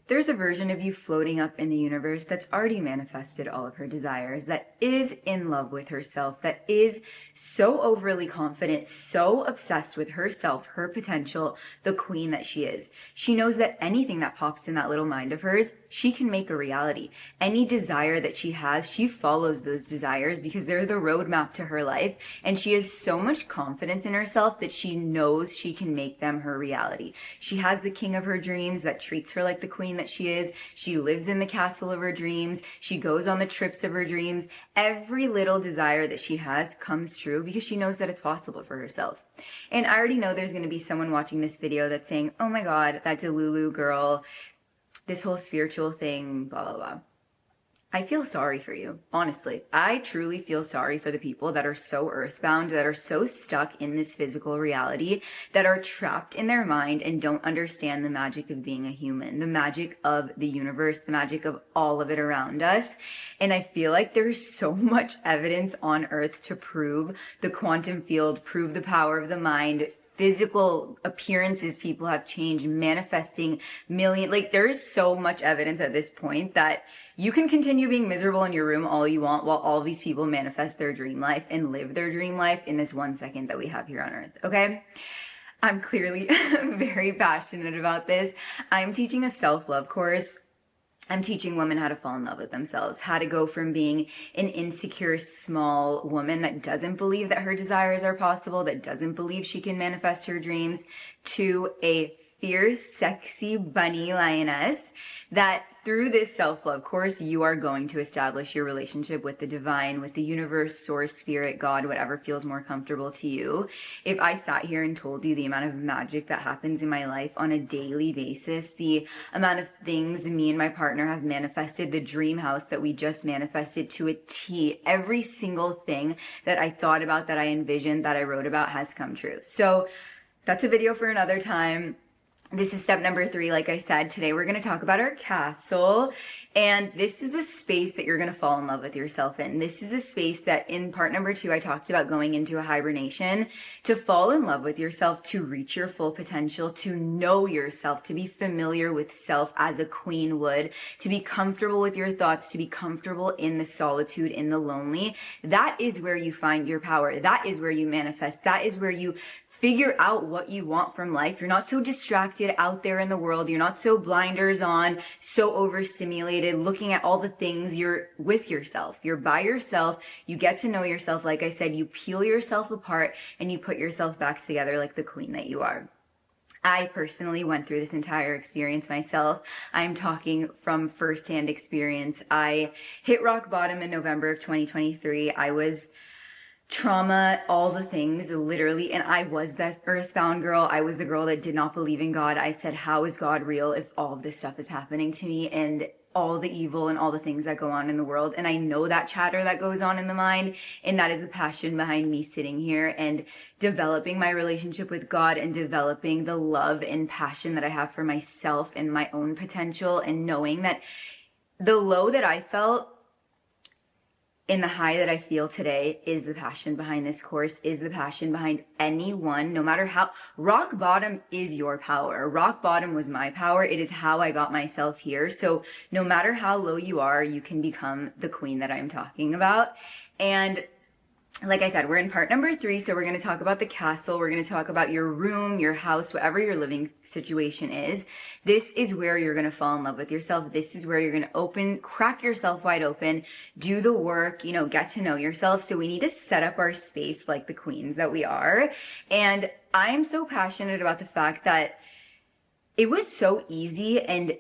there's a version of you floating up in the universe that's already manifested all of her desires, that is in love with herself, that is so overly confident, so obsessed with herself, her potential, the queen that she is. She knows that anything that pops in that little mind of hers, she can make a reality. Any desire that she has, she follows those desires because they're the roadmap to her life. And she has so much confidence in herself that she knows she can make them her reality. She has the king of her dreams that treats her like the queen that she is. She lives in the castle of her dreams. She goes on the trips of her dreams. Every little desire that she has comes true because she knows that it's possible for herself. And I already know there's going to be someone watching this video that's saying, oh my God, that Delulu girl, this whole spiritual thing, blah, blah, blah. I feel sorry for you, honestly. I truly feel sorry for the people that are so earthbound, that are so stuck in this physical reality, that are trapped in their mind and don't understand the magic of being a human, the magic of the universe, the magic of all of it around us. And I feel like there's so much evidence on earth to prove the quantum field, prove the power of the mind, physical appearances people have changed, manifesting like there is so much evidence at this point that you can continue being miserable in your room all you want while all these people manifest their dream life and live their dream life in this 1 second that we have here on earth, okay? I'm clearly very passionate about this. I'm teaching a self-love course. I'm teaching women how to fall in love with themselves, how to go from being an insecure, small woman that doesn't believe that her desires are possible, that doesn't believe she can manifest her dreams, to a fierce, sexy bunny lioness that through this self-love course, you are going to establish your relationship with the divine, with the universe, source, spirit, God, whatever feels more comfortable to you. If I sat here and told you the amount of magic that happens in my life on a daily basis, the amount of things me and my partner have manifested, the dream house that we just manifested to a T, every single thing that I thought about, that I envisioned, that I wrote about has come true. So that's a video for another time. This is step number 3. Like I said, today we're going to talk about our castle. And this is the space that you're going to fall in love with yourself in. This is the space that in part number 2, I talked about going into a hibernation, to fall in love with yourself, to reach your full potential, to know yourself, to be familiar with self as a queen would, to be comfortable with your thoughts, to be comfortable in the solitude, in the lonely. That is where you find your power. That is where you manifest. That is where you figure out what you want from life. You're not so distracted out there in the world. You're not so blinders on, so overstimulated, looking at all the things. You're with yourself. You're by yourself. You get to know yourself. Like I said, you peel yourself apart and you put yourself back together like the queen that you are. I personally went through this entire experience myself. I'm talking from firsthand experience. I hit rock bottom in November of 2023. I was trauma, all the things, literally. And I was that earthbound girl. I was the girl that did not believe in God. I said, how is God real if all of this stuff is happening to me and all the evil and all the things that go on in the world? And I know that chatter that goes on in the mind. And that is the passion behind me sitting here and developing my relationship with God and developing the love and passion that I have for myself and my own potential, and knowing that the low that I felt and the high that I feel today is the passion behind this course, is the passion behind anyone, no matter how. Rock bottom is your power. Rock bottom was my power. It is how I got myself here. So no matter how low you are, you can become the queen that I'm talking about. And like I said, we're in part number 3, so we're going to talk about the castle. We're going to talk about your room, your house, whatever your living situation is. This is where you're going to fall in love with yourself. This is where you're going to crack yourself wide open, do the work, get to know yourself. So we need to set up our space like the queens that we are. And I'm so passionate about the fact that it was so easy, and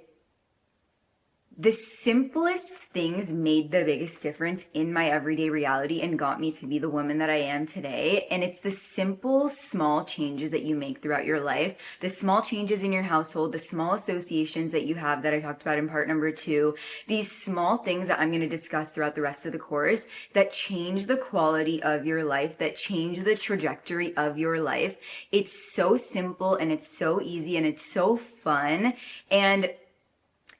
the simplest things made the biggest difference in my everyday reality and got me to be the woman that I am today. And it's the simple, small changes that you make throughout your life, the small changes in your household, the small associations that you have that I talked about in part number 2, these small things that I'm going to discuss throughout the rest of the course that change the quality of your life, that change the trajectory of your life. It's so simple and it's so easy and it's so fun. And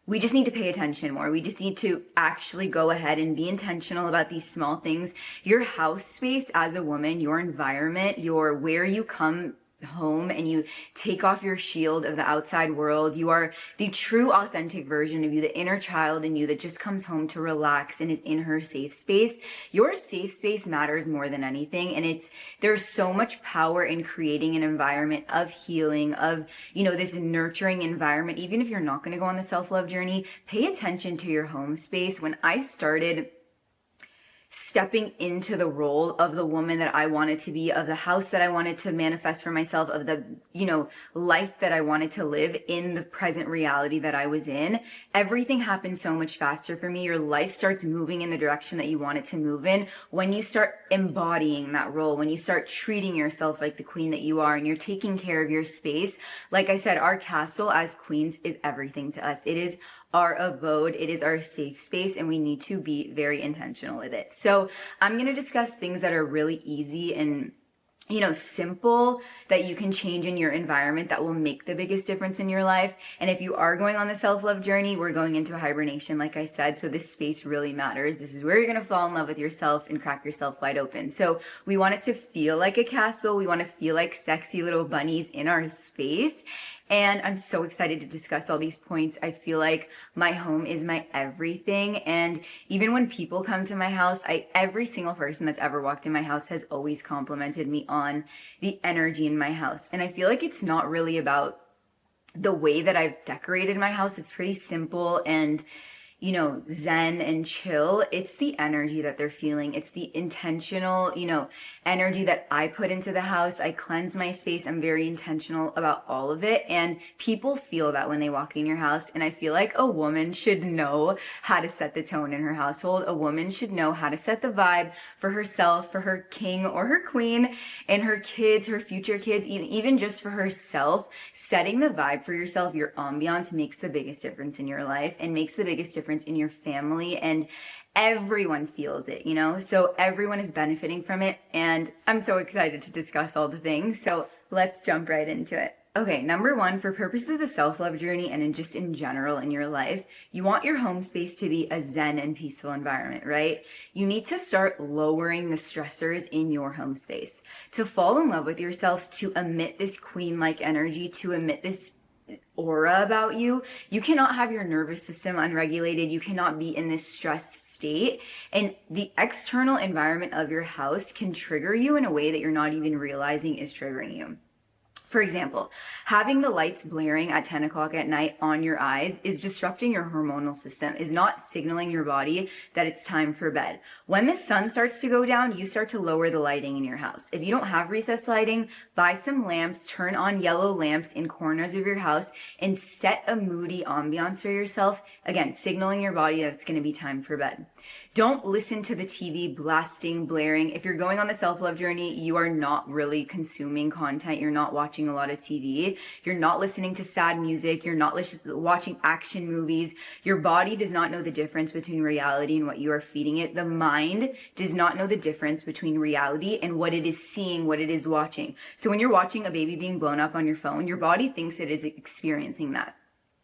we just need to pay attention more. We just need to actually go ahead and be intentional about these small things. Your house space as a woman, your environment, where you come home and you take off your shield of the outside world. You are the true authentic version of you, the inner child in you that just comes home to relax and is in her safe space. Your safe space matters more than anything. And there's so much power in creating an environment of healing, of, this nurturing environment. Even if you're not going to go on the self-love journey, pay attention to your home space. When I started stepping into the role of the woman that I wanted to be, of the house that I wanted to manifest for myself, of the, life that I wanted to live in the present reality that I was in, everything happened so much faster for me. Your life starts moving in the direction that you want it to move in when you start embodying that role, when you start treating yourself like the queen that you are and you're taking care of your space. Like I said, our castle as queens is everything to us. It is our abode, it is our safe space, and we need to be very intentional with it. So I'm going to discuss things that are really easy and simple that you can change in your environment that will make the biggest difference in your life. And if you are going on the self-love journey, we're going into a hibernation, like I said, so this space really matters. This is where you're going to fall in love with yourself and crack yourself wide open. So we want it to feel like a castle. We want to feel like sexy little bunnies in our space. And I'm so excited to discuss all these points. I feel like my home is my everything. And even when people come to my house, every single person that's ever walked in my house has always complimented me on the energy in my house. And I feel like it's not really about the way that I've decorated my house. It's pretty simple and zen and chill. It's the energy that they're feeling. It's the intentional, energy that I put into the house. I cleanse my space. I'm very intentional about all of it. And people feel that when they walk in your house. And I feel like a woman should know how to set the tone in her household. A woman should know how to set the vibe for herself, for her king or her queen, and her kids, her future kids, even just for herself. Setting the vibe for yourself, your ambiance, makes the biggest difference in your life and makes the biggest difference in your family, and everyone feels it, so everyone is benefiting from it. And I'm so excited to discuss all the things, so let's jump right into it. Okay, number one, for purposes of the self-love journey and just in general in your life, you want your home space to be a zen and peaceful environment, right? You need to start lowering the stressors in your home space. To fall in love with yourself, to emit this queen-like energy, to emit this aura about you. You cannot have your nervous system unregulated. You cannot be in this stressed state. And the external environment of your house can trigger you in a way that you're not even realizing is triggering you. For example, having the lights blaring at 10 o'clock at night on your eyes is disrupting your hormonal system, is not signaling your body that it's time for bed. When the sun starts to go down, you start to lower the lighting in your house. If you don't have recessed lighting, buy some lamps, turn on yellow lamps in corners of your house, and set a moody ambiance for yourself, again, signaling your body that it's going to be time for bed. Don't listen to the TV blasting, blaring. If you're going on the self-love journey, you are not really consuming content. You're not watching a lot of TV. You're not listening to sad music. You're not watching action movies. Your body does not know the difference between reality and what you are feeding it. The mind does not know the difference between reality and what it is seeing, what it is watching. So when you're watching a baby being blown up on your phone, your body thinks it is experiencing that.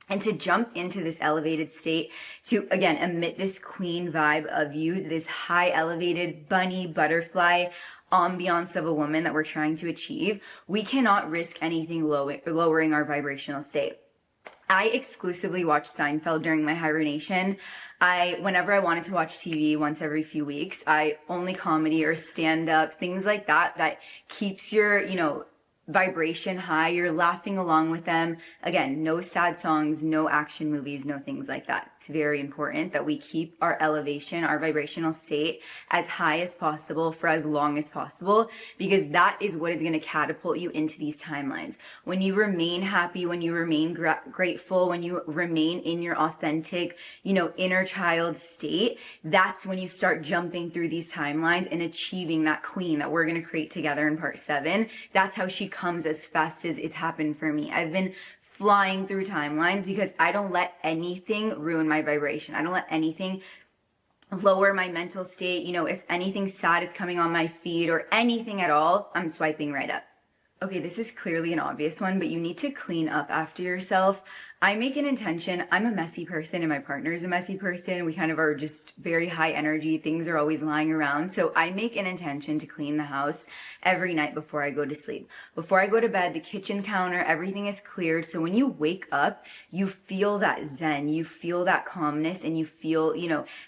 And to jump into this elevated state, to, again, emit this queen vibe of you, this high elevated bunny butterfly ambiance of a woman that we're trying to achieve, we cannot risk anything lowering our vibrational state. I exclusively watch Seinfeld during my hibernation. Whenever I wanted to watch TV once every few weeks, only comedy or stand-up, things like that keeps your, vibration high. You're laughing along with them. Again, no sad songs, no action movies, no things like that. It's very important that we keep our elevation, our vibrational state as high as possible for as long as possible, because that is what is going to catapult you into these timelines. When you remain happy, when you remain grateful, when you remain in your authentic, inner child state, that's when you start jumping through these timelines and achieving that queen that we're going to create together in part 7. That's how she comes as fast as it's happened for me. I've been flying through timelines because I don't let anything ruin my vibration. I don't let anything lower my mental state. If anything sad is coming on my feed or anything at all, I'm swiping right up. Okay, this is clearly an obvious one, but you need to clean up after yourself. I make an intention. I'm a messy person and my partner is a messy person. We kind of are just very high energy. Things are always lying around. So I make an intention to clean the house every night before I go to sleep. Before I go to bed, the kitchen counter, everything is cleared. So when you wake up, you feel that zen, you feel that calmness, and you feel,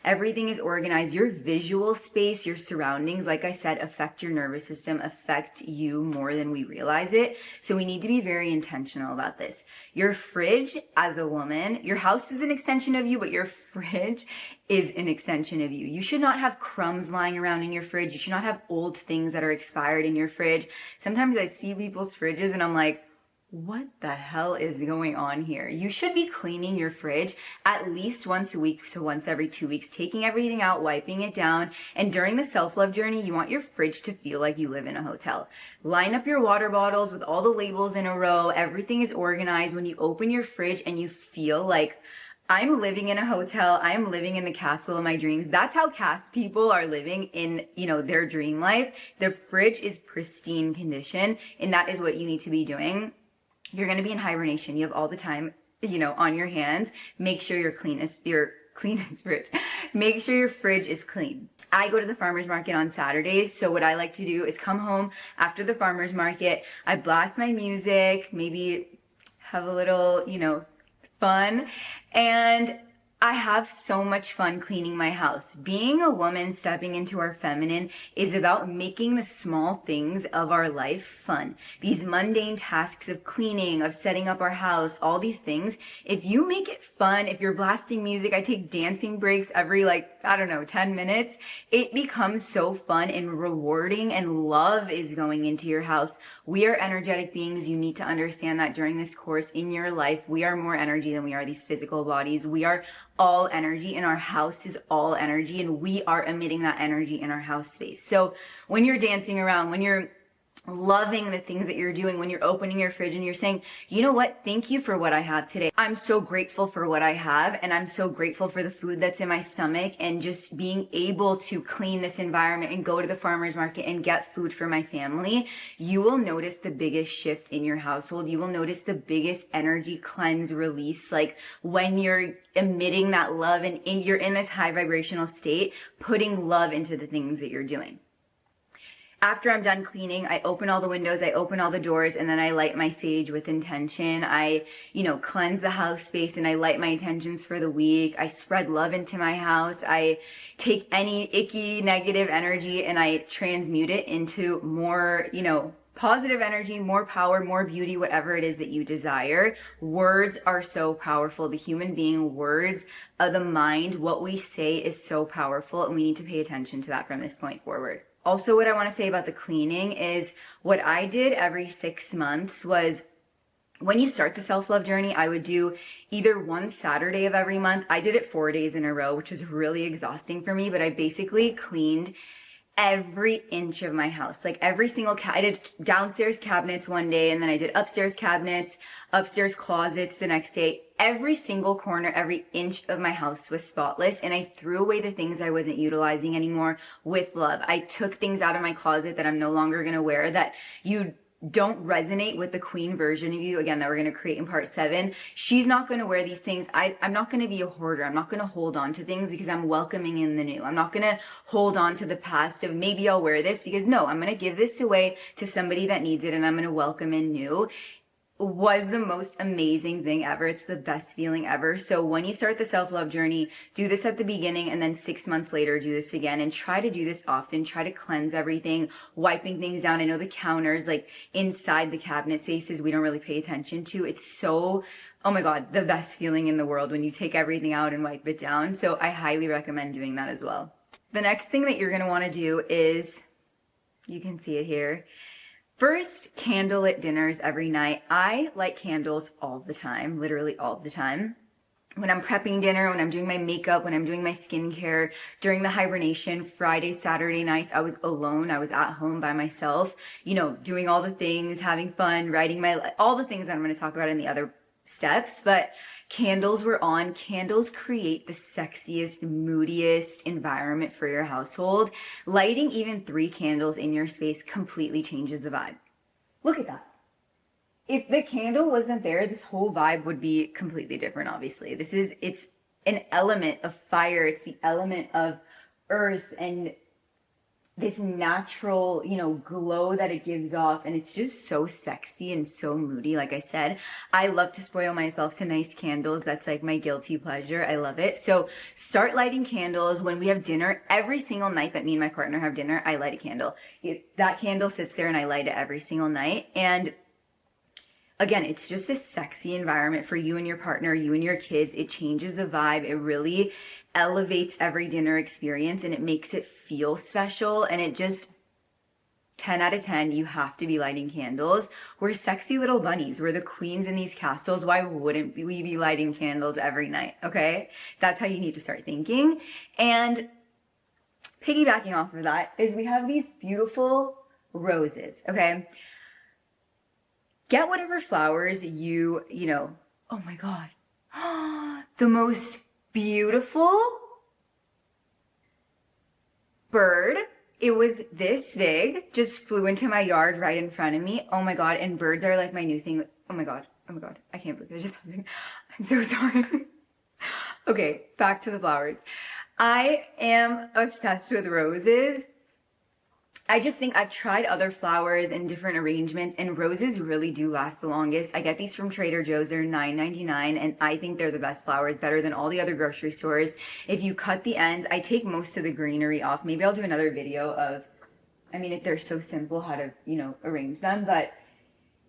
everything is organized. Your visual space, your surroundings, like I said, affect your nervous system, affect you more than we realize it. So we need to be very intentional about this. Your fridge, as a woman, your house is an extension of you, but your fridge is an extension of you. You should not have crumbs lying around in your fridge. You should not have old things that are expired in your fridge. Sometimes I see people's fridges and I'm like, what the hell is going on here? You should be cleaning your fridge at least once a week to once every 2 weeks, taking everything out, wiping it down. And during the self-love journey, you want your fridge to feel like you live in a hotel. Line up your water bottles with all the labels in a row. Everything is organized. When you open your fridge and you feel like, I'm living in a hotel. I'm living in the castle of my dreams. That's how cast people are living in, their dream life. Their fridge is pristine condition, and that is what you need to be doing. You're going to be in hibernation. You have all the time, on your hands. Make sure your cleanest fridge. Make sure your fridge is clean. I go to the farmer's market on Saturdays. So what I like to do is come home after the farmer's market. I blast my music, maybe have a little, fun. And I have so much fun cleaning my house. Being a woman stepping into our feminine is about making the small things of our life fun. These mundane tasks of cleaning, of setting up our house, all these things. If you make it fun, if you're blasting music, I take dancing breaks every 10 minutes. It becomes so fun and rewarding, and love is going into your house. We are energetic beings. You need to understand that during this course in your life, we are more energy than we are these physical bodies. We are all energy, and our house is all energy, and we are emitting that energy in our house space. So when you're dancing around, when you're loving the things that you're doing, when you're opening your fridge and you're saying, you know what, thank you for what I have today. I'm so grateful for what I have, and I'm so grateful for the food that's in my stomach, and just being able to clean this environment and go to the farmer's market and get food for my family. You will notice the biggest shift in your household. You will notice the biggest energy cleanse release, like when you're emitting that love and you're in this high vibrational state, putting love into the things that you're doing. After I'm done cleaning, I open all the windows, I open all the doors, and then I light my sage with intention. I, cleanse the house space, and I light my intentions for the week. I spread love into my house. I take any icky, negative energy and I transmute it into more, positive energy, more power, more beauty, whatever it is that you desire. Words are so powerful. The human being, words of the mind, what we say is so powerful, and we need to pay attention to that from this point forward. Also, what I want to say about the cleaning is what I did every 6 months was, when you start the self-love journey, I would do either one Saturday of every month. I did it 4 days in a row, which was really exhausting for me, but I basically cleaned every inch of my house, like every single I did downstairs cabinets one day, and then I did upstairs cabinets, upstairs closets the next day. Every single corner, every inch of my house was spotless, and I threw away the things I wasn't utilizing anymore with love. I took things out of my closet that I'm no longer going to wear, that you don't resonate with the queen version of you, again, that we're going to create in part 7. She's not going to wear these things. I'm not going to be a hoarder. I'm not going to hold on to things because I'm welcoming in the new. I'm not going to hold on to the past of maybe I'll wear this, because no, I'm going to give this away to somebody that needs it, and I'm going to welcome in new. Was the most amazing thing ever. It's the best feeling ever. So when you start the self-love journey, do this at the beginning, and then 6 months later, do this again, and try to do this often. Try to cleanse everything, wiping things down. I know the counters, like inside the cabinet spaces, we don't really pay attention to. It's so, oh my God, the best feeling in the world when you take everything out and wipe it down. So I highly recommend doing that as well. The next thing that you're going to want to do is, you can see it here, first, candlelit dinners every night. I light candles all the time, literally all the time. When I'm prepping dinner, when I'm doing my makeup, when I'm doing my skincare, during the hibernation, Friday, Saturday nights, I was alone. I was at home by myself, doing all the things, having fun, writing all the things that I'm going to talk about in the other steps. But candles were on. Candles create the sexiest, moodiest environment for your household. Lighting even 3 candles in your space completely changes the vibe. Look at that. if the candle wasn't there, this whole vibe would be completely different, obviously. It's an element of fire. It's the element of earth and this natural, glow that it gives off. And it's just so sexy and so moody. Like I said, I love to spoil myself to nice candles. That's like my guilty pleasure. I love it. So start lighting candles when we have dinner. Every single night that me and my partner have dinner, I light a candle. That candle sits there and I light it every single night. And again, it's just a sexy environment for you and your partner, you and your kids. It changes the vibe. It really elevates every dinner experience and it makes it feel special. And it just, 10 out of 10, you have to be lighting candles. We're sexy little bunnies. We're the queens in these castles. Why wouldn't we be lighting candles every night? Okay? That's how you need to start thinking. And piggybacking off of that is we have these beautiful roses. Okay? Get whatever flowers oh my God. The most beautiful bird. It was this big, just flew into my yard right in front of me. Oh my God. And birds are like my new thing. Oh my God. I can't believe that just happened. I'm so sorry. Okay, back to the flowers. I am obsessed with roses. I just think I've tried other flowers in different arrangements and roses really do last the longest. I get these from Trader Joe's. They're $9.99 and I think they're the best flowers, better than all the other grocery stores. If you cut the ends, I take most of the greenery off. Maybe I'll do another video of, if they're so simple how to, arrange them, but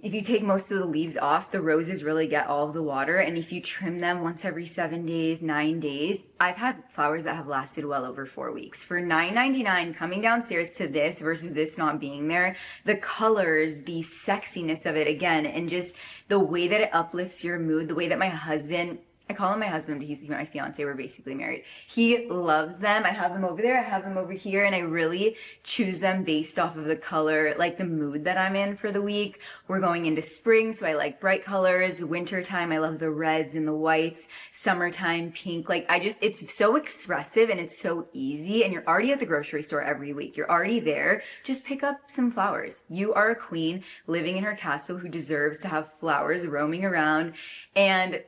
if you take most of the leaves off, the roses really get all of the water. And if you trim them once every 7 days, 9 days, I've had flowers that have lasted well over 4 weeks. For $9.99, coming downstairs to this versus this not being there, the colors, the sexiness of it again, and just the way that it uplifts your mood, the way that my husband, I call him my husband, but he's my fiance. We're basically married. He loves them. I have them over there. I have them over here. And I really choose them based off of the color, like the mood that I'm in for the week. We're going into spring, so I like bright colors. Wintertime, I love the reds and the whites. Summertime, pink. It's so expressive and it's so easy. And you're already at the grocery store every week. You're already there. Just pick up some flowers. You are a queen living in her castle who deserves to have flowers roaming around. And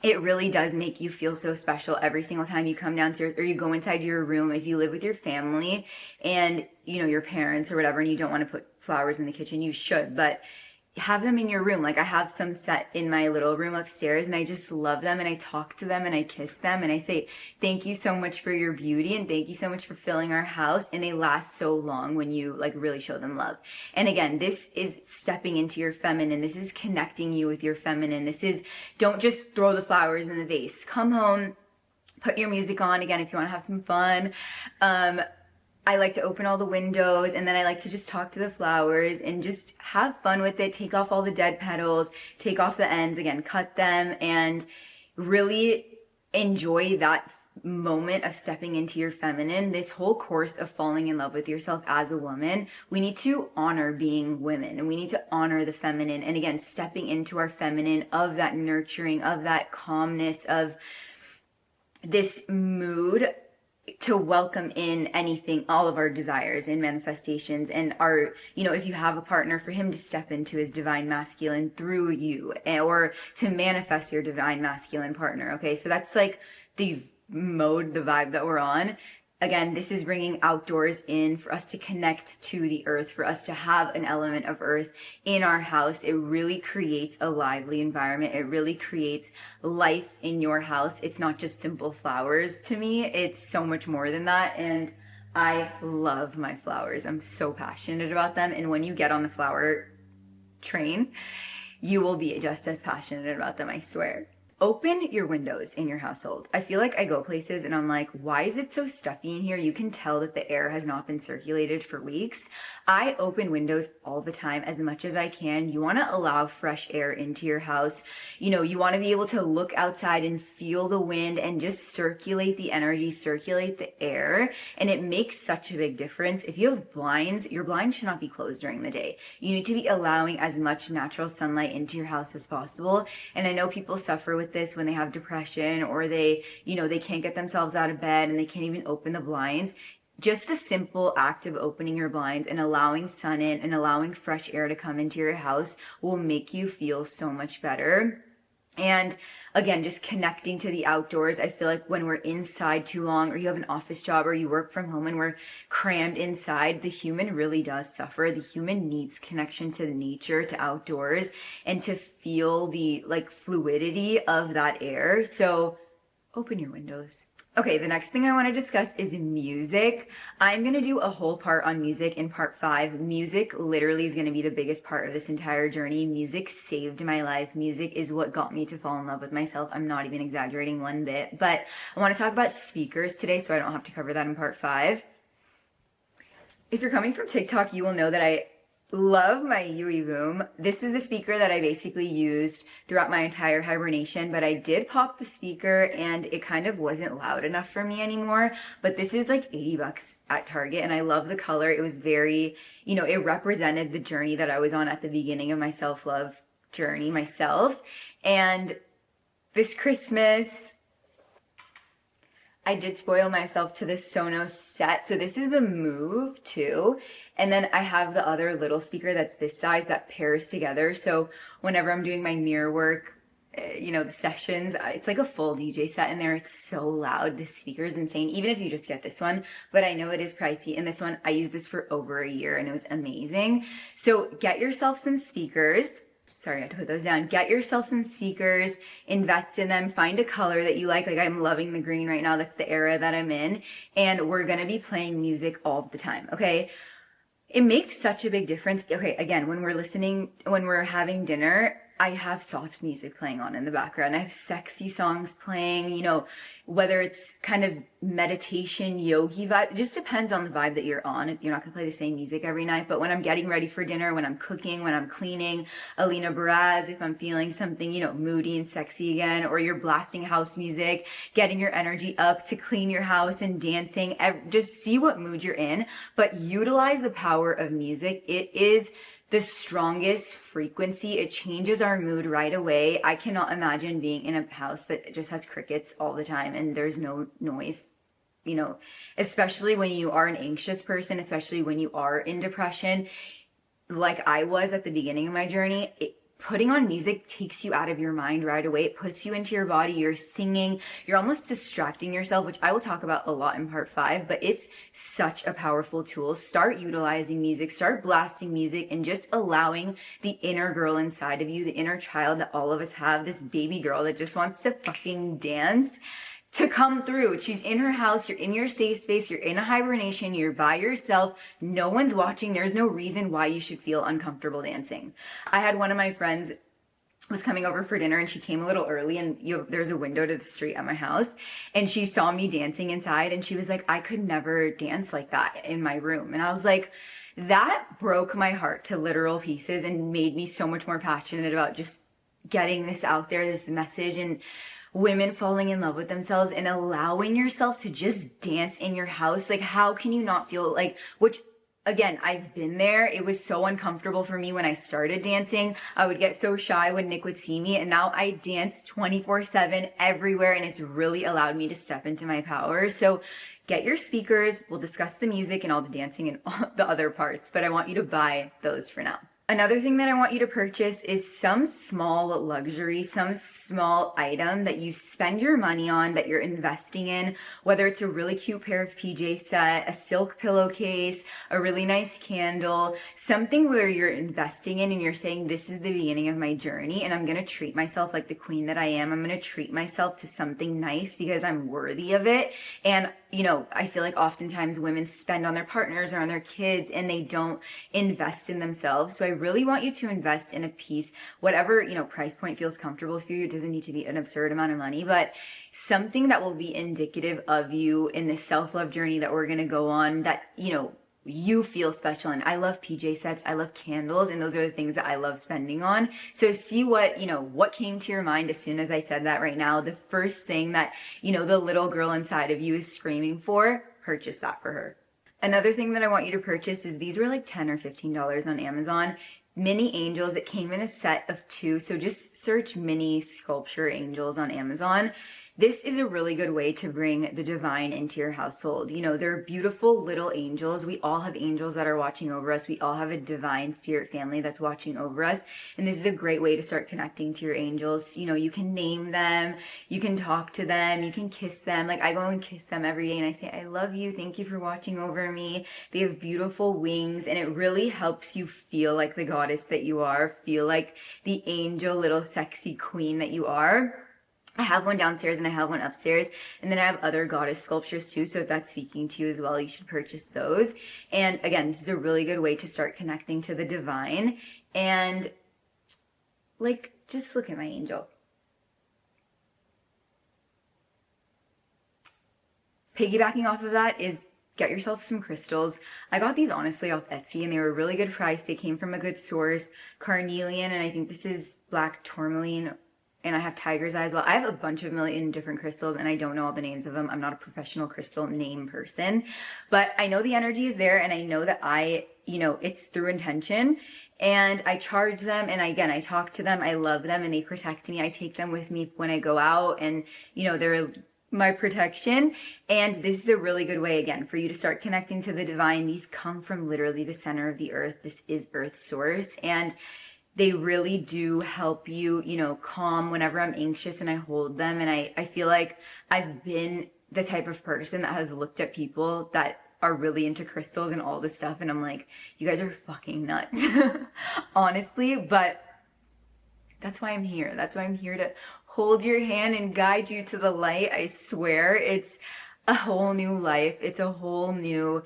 it really does make you feel so special every single time you come downstairs or you go inside your room. If you live with your family and, your parents or whatever, and you don't want to put flowers in the kitchen, you should, but have them in your room. Like I have some set in my little room upstairs and I just love them and I talk to them and I kiss them and I say, thank you so much for your beauty and thank you so much for filling our house. And they last so long when you really show them love. And again, this is stepping into your feminine. This is connecting you with your feminine. This is, don't just throw the flowers in the vase. Come home, put your music on again if you want to have some fun. I like to open all the windows and then I like to just talk to the flowers and just have fun with it. Take off all the dead petals, take off the ends, again, cut them and really enjoy that moment of stepping into your feminine. This whole course of falling in love with yourself as a woman, we need to honor being women and we need to honor the feminine. And again, stepping into our feminine, of that nurturing, of that calmness, of this mood to welcome in anything, all of our desires and manifestations and our, if you have a partner, for him to step into his divine masculine through you or to manifest your divine masculine partner. Okay. So that's like the vibe that we're on. Again, this is bringing outdoors in for us to connect to the earth, for us to have an element of earth in our house. It really creates a lively environment. It really creates life in your house. It's not just simple flowers to me. It's so much more than that. And I love my flowers. I'm so passionate about them. And when you get on the flower train, you will be just as passionate about them, I swear. Open your windows in your household. I feel like I go places and I'm like, why is it so stuffy in here? You can tell that the air has not been circulated for weeks. I open windows all the time as much as I can. You want to allow fresh air into your house. You want to be able to look outside and feel the wind and just circulate the energy, circulate the air. And it makes such a big difference. If you have blinds, your blinds should not be closed during the day. You need to be allowing as much natural sunlight into your house as possible. And I know people suffer with this when they have depression or they can't get themselves out of bed and they can't even open the blinds. just the simple act of opening your blinds and allowing sun in and allowing fresh air to come into your house will make you feel so much better. And again, just connecting to the outdoors. I feel like when we're inside too long, or you have an office job, or you work from home and we're crammed inside, the human really does suffer. The human needs connection to nature, to outdoors, and to feel the like fluidity of that air. So open your windows. Okay, the next thing I want to discuss is music. I'm going to do a whole part on music in part 5. Music literally is going to be the biggest part of this entire journey. Music saved my life. Music is what got me to fall in love with myself. I'm not even exaggerating one bit. But I want to talk about speakers today, so I don't have to cover that in part 5. If you're coming from TikTok, you will know that I love my Yui Boom. This is the speaker that I basically used throughout my entire hibernation, but I did pop the speaker and it kind of wasn't loud enough for me anymore. But this is like $80 at Target and I love the color. It was very, it represented the journey that I was on at the beginning of my self-love journey myself. And this Christmas, I did spoil myself to this Sonos set. So this is the Move 2. And then I have the other little speaker that's this size that pairs together. So whenever I'm doing my mirror work, the sessions, it's like a full DJ set in there. It's so loud. This speaker is insane, even if you just get this one. But I know it is pricey. And this one, I used this for over a year and it was amazing. So get yourself some speakers. Sorry, I had to put those down. Get yourself some speakers, invest in them, find a color that you like. Like I'm loving the green right now. That's the era that I'm in. And we're going to be playing music all the time. Okay. It makes such a big difference. Okay. Again, when we're having dinner, I have soft music playing on in the background. I have sexy songs playing, whether it's kind of meditation, yogi vibe. It just depends on the vibe that you're on. You're not going to play the same music every night. But when I'm getting ready for dinner, when I'm cooking, when I'm cleaning, Alina Baraz, if I'm feeling something, moody and sexy again, or you're blasting house music, getting your energy up to clean your house and dancing, just see what mood you're in. But utilize the power of music. It is the strongest frequency. It changes our mood right away. I cannot imagine being in a house that just has crickets all the time and there's no noise, especially when you are an anxious person, especially when you are in depression, like I was at the beginning of my journey. Putting on music takes you out of your mind right away. It puts you into your body. You're singing. You're almost distracting yourself, which I will talk about a lot in part 5, but it's such a powerful tool. Start utilizing music, start blasting music, and just allowing the inner girl inside of you, the inner child that all of us have, this baby girl that just wants to fucking dance, to come through. She's in her house, you're in your safe space, you're in a hibernation, you're by yourself, no one's watching, there's no reason why you should feel uncomfortable dancing. I had one of my friends was coming over for dinner and she came a little early and there's a window to the street at my house and she saw me dancing inside and she was like, I could never dance like that in my room. And I was like, that broke my heart to literal pieces and made me so much more passionate about just getting this out there, this message, and women falling in love with themselves and allowing yourself to just dance in your house. Like, how can you not feel like, which again, I've been there. It was so uncomfortable for me when I started dancing. I would get so shy when Nick would see me, and now I dance 24/7 everywhere, and it's really allowed me to step into my power. So get your speakers. We'll discuss the music and all the dancing and all the other parts, but I want you to buy those for now. Another thing that I want you to purchase is some small luxury, some small item that you spend your money on, that you're investing in, whether it's a really cute pair of PJ set, a silk pillowcase, a really nice candle, something where you're investing in and you're saying, this is the beginning of my journey and I'm going to treat myself like the queen that I am. I'm going to treat myself to something nice because I'm worthy of it. And I feel like oftentimes women spend on their partners or on their kids and they don't invest in themselves. So I really want you to invest in a piece, whatever, price point feels comfortable for you. It doesn't need to be an absurd amount of money, but something that will be indicative of you in this self-love journey that we're going to go on, that, you feel special. And I love PJ sets. I love candles. And those are the things that I love spending on. So see what came to your mind as soon as I said that right now. The first thing that, the little girl inside of you is screaming for, purchase that for her. Another thing that I want you to purchase is these were like $10 or $15 on Amazon. Mini angels. It came in a set of 2. So just search mini sculpture angels on Amazon. this is a really good way to bring the divine into your household. You know, they're beautiful little angels. We all have angels that are watching over us. We all have a divine spirit family that's watching over us. And this is a great way to start connecting to your angels. You know, you can name them, you can talk to them, you can kiss them. Like I go and kiss them every day and I say, I love you. Thank you for watching over me. They have beautiful wings, and it really helps you feel like the goddess that you are, feel like the angel, little sexy queen that you are. I have one downstairs and I have one upstairs, and then I have other goddess sculptures too, so if that's speaking to you as well, you should purchase those. And again, this is a really good way to start connecting to the divine. And like, just look at my angel. Piggybacking off of that is get yourself some crystals. I got these honestly off Etsy and they were a really good price. They came from a good source. Carnelian, and I think this is black tourmaline, and I have tiger's eye as well. I have a bunch of million different crystals and I don't know all the names of them. I'm not a professional crystal name person, but I know the energy is there, and I know that it's through intention, and I charge them, and I talk to them. I love them and they protect me. I take them with me when I go out, and they're my protection. And this is a really good way, again, for you to start connecting to the divine. These come from literally the center of the earth. This is earth source, and they really do help you, calm whenever I'm anxious, and I hold them. And I feel like I've been the type of person that has looked at people that are really into crystals and all this stuff, and I'm like, you guys are fucking nuts. Honestly, but that's why I'm here. That's why I'm here to hold your hand and guide you to the light. I swear, it's a whole new life. It's a whole new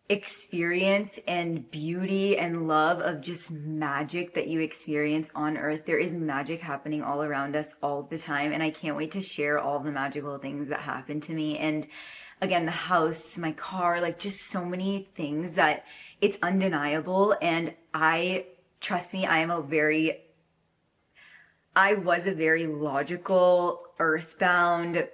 experience and beauty and love of just magic that you experience on earth. There is magic happening all around us all the time, and I can't wait to share all the magical things that happen to me. And again, the house, my car, like just so many things that it's undeniable. And trust me, I was a very logical, earthbound,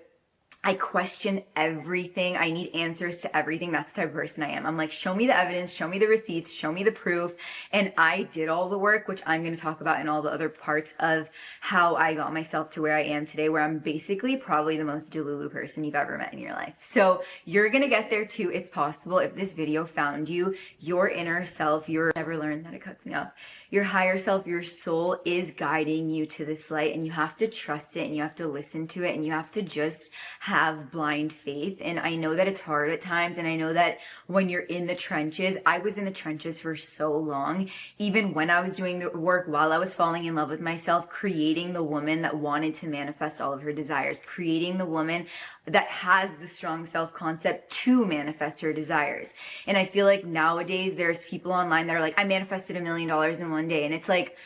I question everything. I need answers to everything. That's the type of person I am. I'm like, show me the evidence, show me the receipts, show me the proof. And I did all the work, which I'm going to talk about in all the other parts of how I got myself to where I am today, where I'm basically probably the most Delulu person you've ever met in your life. So you're going to get there too. It's possible. If this video found you, your inner self, never learned that it cuts me off. Your higher self, your soul is guiding you to this light, and you have to trust it, and you have to listen to it, and you have to just have blind faith. And I know that it's hard at times, and I know that when you're in the trenches, I was in the trenches for so long, even when I was doing the work, while I was falling in love with myself, creating the woman that wanted to manifest all of her desires, creating the woman that has the strong self-concept to manifest her desires. And I feel like nowadays there's people online that are like, I manifested $1 million in one day. And it's like,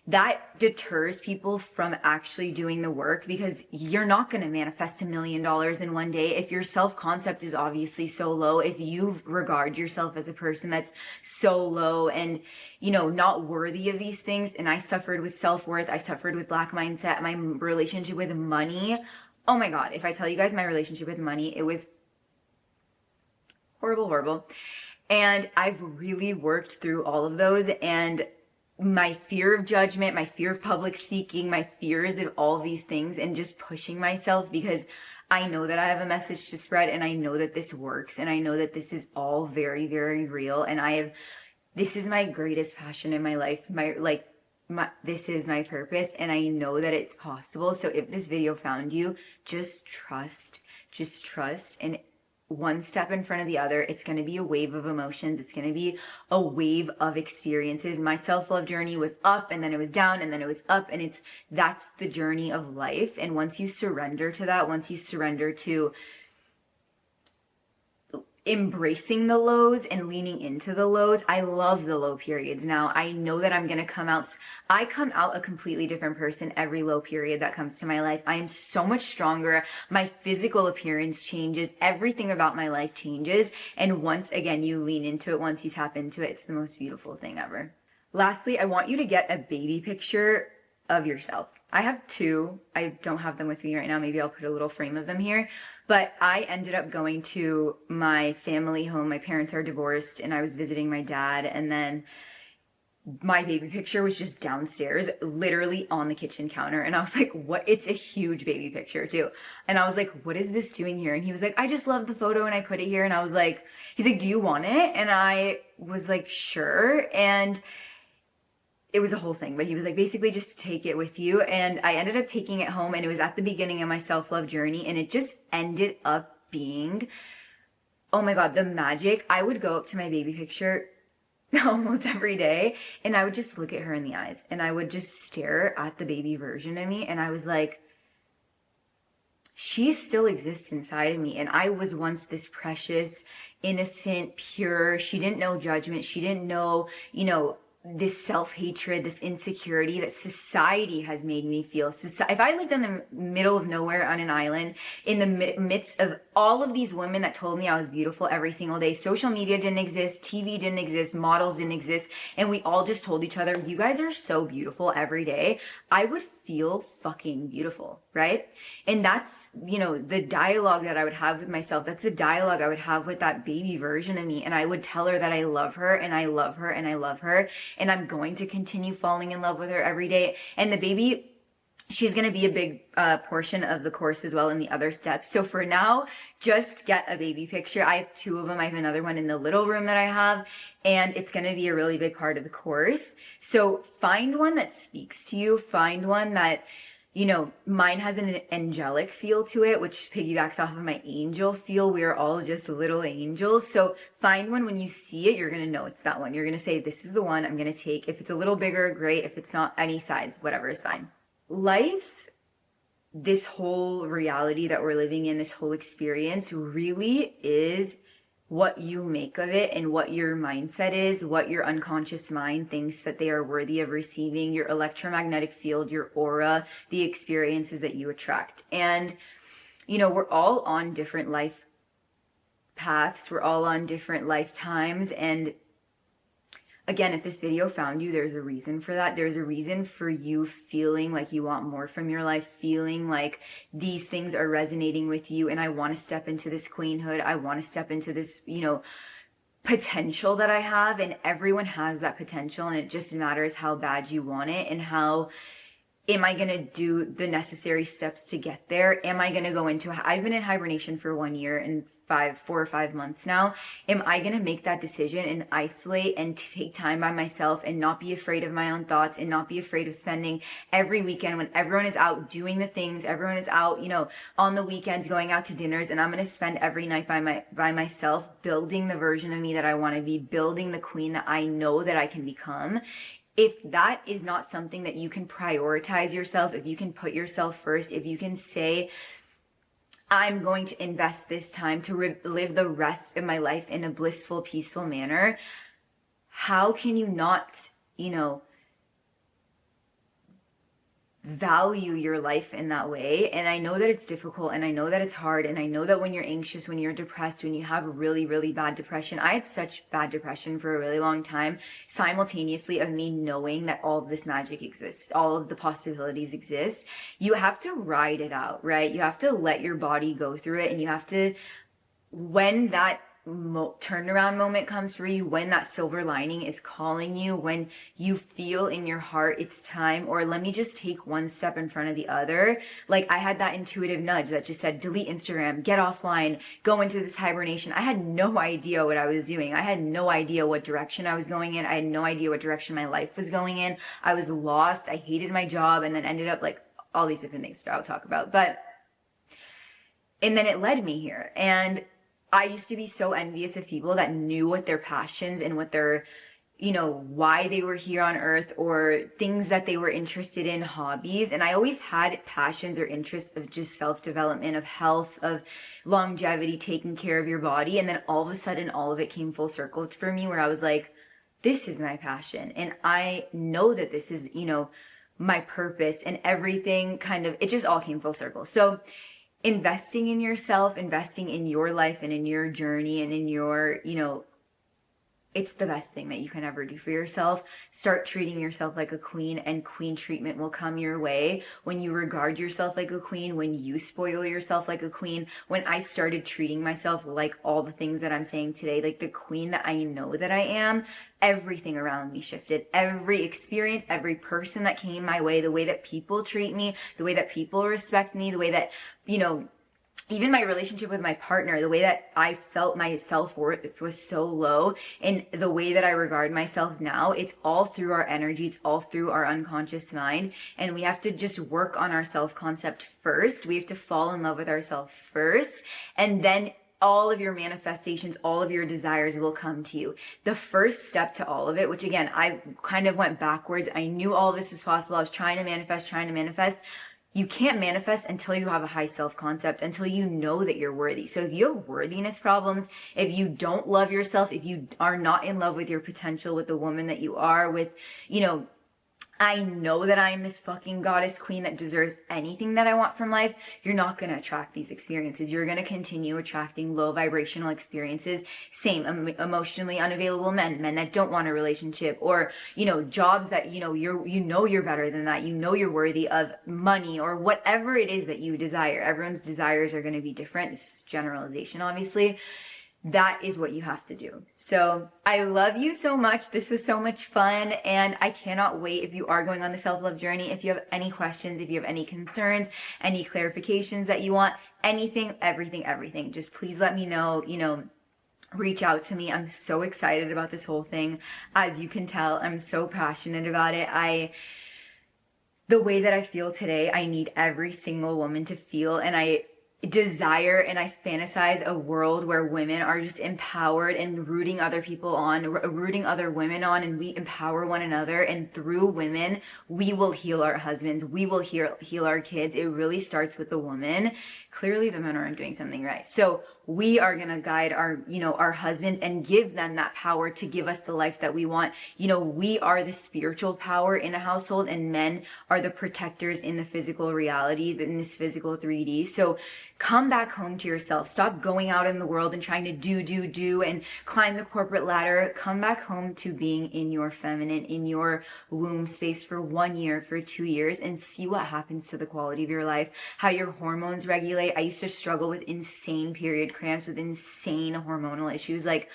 that deters people from actually doing the work, because you're not going to manifest $1 million in one day if your self-concept is obviously so low, if you regard yourself as a person that's so low and, not worthy of these things. And I suffered with self-worth. I suffered with lack mindset, my relationship with money. Oh my God, if I tell you guys my relationship with money, it was horrible. And I've really worked through all of those, and my fear of judgment, my fear of public speaking, my fears of all these things, and just pushing myself, because I know that I have a message to spread, and I know that this works, and I know that this is all very, very real. And this is my greatest passion in my life. This is my purpose, and I know that it's possible. So if this video found you, just trust, and one step in front of the other. It's going to be a wave of emotions. It's going to be a wave of experiences. My self-love journey was up, and then it was down, and then it was up, and that's the journey of life. And once you surrender to that, once you surrender to embracing the lows and leaning into the lows. I love the low periods. Now, I know that I'm going to come out a completely different person every low period that comes to my life. I am so much stronger. My physical appearance changes. Everything about my life changes. And once again, you lean into it, once you tap into it, it's the most beautiful thing ever. Lastly, I want you to get a baby picture of yourself. I have two. I don't have them with me right now. Maybe I'll put a little frame of them here. But I ended up going to my family home. My parents are divorced, and I was visiting my dad. And then my baby picture was just downstairs, literally on the kitchen counter. And I was like, what? It's a huge baby picture too. And I was like, what is this doing here? And he was like, I just love the photo and I put it here. And I was like, he's like, do you want it? And I was like, sure. And it was a whole thing, but he was like, basically just take it with you. And I ended up taking it home, and it was at the beginning of my self-love journey. And it just ended up being, oh my God, the magic. I would go up to my baby picture almost every day, and I would just look at her in the eyes, and I would just stare at the baby version of me, and I was like, she still exists inside of me. And I was once this precious, innocent, pure, she didn't know judgment, she didn't know, this self-hatred, this insecurity that society has made me feel. If I lived in the middle of nowhere on an island, in the midst of all of these women that told me I was beautiful every single day, social media didn't exist, TV didn't exist, models didn't exist, and we all just told each other, you guys are so beautiful every day, I would feel fucking beautiful, right? And that's, the dialogue that I would have with myself. That's the dialogue I would have with that baby version of me. And I would tell her that I love her and I love her and I love her. And I'm going to continue falling in love with her every day. And the baby, she's going to be a big portion of the course as well in the other steps. So for now, just get a baby picture. I have 2 of them. I have another one in the little room that I have, and it's going to be a really big part of the course. So find one that speaks to you. Find one that, mine has an angelic feel to it, which piggybacks off of my angel feel. We are all just little angels. So find one. When you see it, you're going to know it's that one. You're going to say, this is the one I'm going to take. If it's a little bigger, great. If it's not, any size, whatever is fine. Life, this whole reality that we're living in, this whole experience really is what you make of it and what your mindset is, what your unconscious mind thinks that they are worthy of receiving, your electromagnetic field, your aura, the experiences that you attract. And, we're all on different life paths. We're all on different lifetimes. And again, if this video found you, there's a reason for that. There's a reason for you feeling like you want more from your life, feeling like these things are resonating with you, and I want to step into this queenhood. I want to step into this, potential that I have, and everyone has that potential, and it just matters how bad you want it and how am I going to do the necessary steps to get there? Am I going to go into, I've been in hibernation for 1 year and 4 or 5 months now. Am I going to make that decision and isolate and take time by myself and not be afraid of my own thoughts and not be afraid of spending every weekend when everyone is out doing the things, everyone is out, on the weekends going out to dinners, and I'm going to spend every night by myself building the version of me that I want to be, building the queen that I know that I can become. If that is not something that you can prioritize yourself, if you can put yourself first, if you can say, I'm going to invest this time to live the rest of my life in a blissful, peaceful manner, how can you not, value your life in that way? And I know that it's difficult, and I know that it's hard, and I know that when you're anxious, when you're depressed, when you have really, really bad depression, I had such bad depression for a really long time, simultaneously of me knowing that all of this magic exists, all of the possibilities exist. You have to ride it out, right? You have to let your body go through it, and you have to, when that turnaround moment comes for you, when that silver lining is calling you, when you feel in your heart it's time, or let me just take one step in front of the other. Like I had that intuitive nudge that just said, delete Instagram, get offline, go into this hibernation. I had no idea what I was doing. I had no idea what direction I was going in. I had no idea what direction my life was going in. I was lost. I hated my job, and then ended up like all these different things that I'll talk about. And then it led me here. And I used to be so envious of people that knew what their passions and what their, why they were here on earth, or things that they were interested in, hobbies. And I always had passions or interests of just self-development, of health, of longevity, taking care of your body. And then all of a sudden, all of it came full circle for me, where I was like, this is my passion. And I know that this is, my purpose, and everything it just all came full circle. So investing in yourself, investing in your life and in your journey and in your, It's the best thing that you can ever do for yourself. Start treating yourself like a queen, and queen treatment will come your way when you regard yourself like a queen, when you spoil yourself like a queen. When I started treating myself like all the things that I'm saying today, like the queen that I know that I am, everything around me shifted. Every experience, every person that came my way, the way that people treat me, the way that people respect me, the way that, you know, even my relationship with my partner, the way that I felt my self-worth was so low, and the way that I regard myself now, it's all through our energy, it's all through our unconscious mind, and we have to just work on our self-concept first. We have to fall in love with ourselves first, and then all of your manifestations, all of your desires will come to you. The first step to all of it, which again, I kind of went backwards. I knew all of this was possible. I was trying to manifest. You can't manifest until you have a high self-concept, until you know that you're worthy. So if you have worthiness problems, if you don't love yourself, if you are not in love with your potential, with the woman that you are, with, you know, I know that I'm this fucking goddess queen that deserves anything that I want from life, you're not going to attract these experiences. You're going to continue attracting low vibrational experiences. Same, emotionally unavailable men that don't want a relationship, or, you know, jobs that, you know, you're better than that. You know, you're worthy of money, or whatever it is that you desire. Everyone's desires are going to be different. This is generalization, obviously. That is what you have to do. So I love you so much. This was so much fun, and I cannot wait. If you are going on the self-love journey, if you have any questions, if you have any concerns, any clarifications that you want, anything, everything, just please let me know. You know, reach out to me. I'm so excited about this whole thing. As you can tell, I'm so passionate about it. The way that I feel today, I need every single woman to feel, and I desire and I fantasize a world where women are just empowered and rooting other people on, rooting other women on, and we empower one another, and through women we will heal our husbands, we will heal our kids. It really starts with the woman. Clearly the men aren't doing something right, so we are going to guide our, you know, our husbands and give them that power to give us the life that we want. You know, we are the spiritual power in a household, and men are the protectors in the physical reality, in this physical 3D. So come back home to yourself. Stop going out in the world and trying to do and climb the corporate ladder. Come back home to being in your feminine, in your womb space for 1 year, for 2 years, and see what happens to the quality of your life, how your hormones regulate. I used to struggle with insane period cramps, with insane hormonal issues. Like,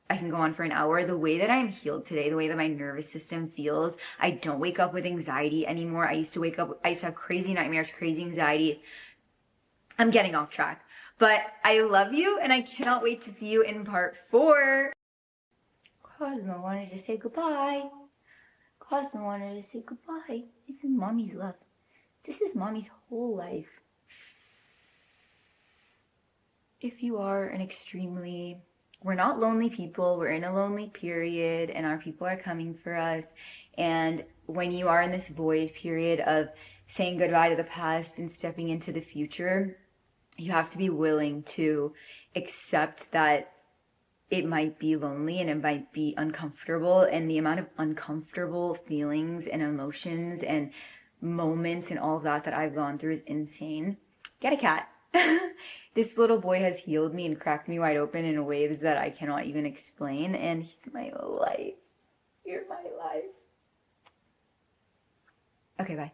I can go on for an hour. The way that I'm healed today, the way that my nervous system feels, I don't wake up with anxiety anymore. I used to have crazy nightmares, crazy anxiety. I'm getting off track, but I love you, and I cannot wait to see you in part 4. Cosmo wanted to say goodbye. Cosmo wanted to say goodbye. This is mommy's love. This is mommy's whole life. If you are an we're not lonely people, we're in a lonely period, and our people are coming for us. And when you are in this void period of saying goodbye to the past and stepping into the future, you have to be willing to accept that it might be lonely and it might be uncomfortable, and the amount of uncomfortable feelings and emotions and moments and all of that I've gone through is insane. Get a cat. This little boy has healed me and cracked me wide open in ways that I cannot even explain, and he's my life. You're my life. Okay, bye.